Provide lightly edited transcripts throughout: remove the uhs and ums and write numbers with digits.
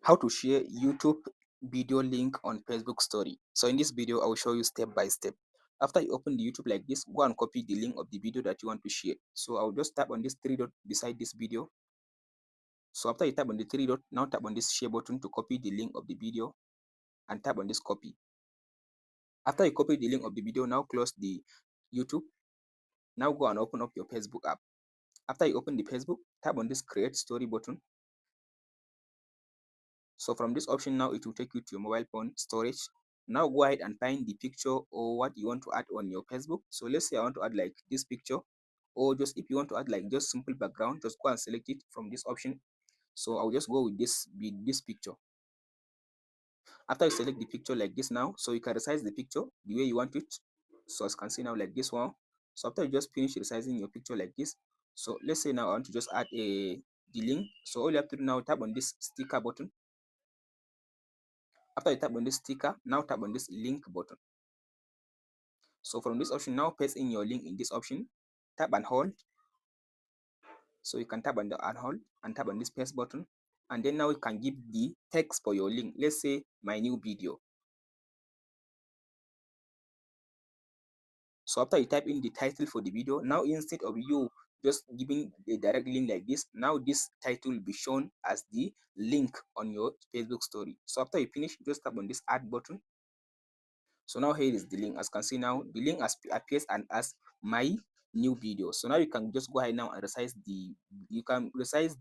How to share YouTube video link on Facebook story. So in this video I will show you step by step. After you open the YouTube like this, go and copy the link of the video that you want to share. So I'll just tap on this three dot beside this video. So after you tap on the three dot, now tap on this share button to copy the link of the video and tap on this copy. After you copy the link of the video, now close the YouTube. Now go and open up your Facebook app. After you open the Facebook, tap on this create story button. So from this option now it will take you to your mobile phone storage. Now go ahead and find the picture or what you want to add on your Facebook. So let's say I want to add like this picture, or just if you want to add like just simple background, just go and select it from this option. So I'll just go with this picture. After you select the picture like this now, so you can resize the picture the way you want it. So as you can see now like this one. So after you just finish resizing your picture like this, so let's say now I want to just add the link. So all you have to do now, tap on this sticker button. After you tap on this sticker, now tap on this link button. So from this option now, paste in your link in this option, tap and hold. So you can tap on the and hold and tap on this paste button, and then now you can give the text for your link. Let's say my new video. So after you type in the title for the video, now instead of you just giving a direct link like this, now this title will be shown as the link on your Facebook story. So after you finish, just tap on this add button. So now here is the link. As you can see now, the link appears and as my new video. So now you can just go ahead now and resize the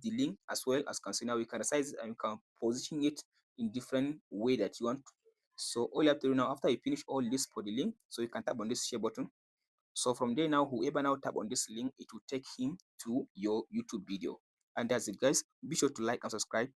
link as well. As you can see now, you can resize and you can position it in different way that you want. So all you have to do now, after you finish all this for the link, so you can tap on this share button. So from there now, whoever now tap on this link, it will take him to your YouTube video. And that's it guys. Be sure to like and subscribe.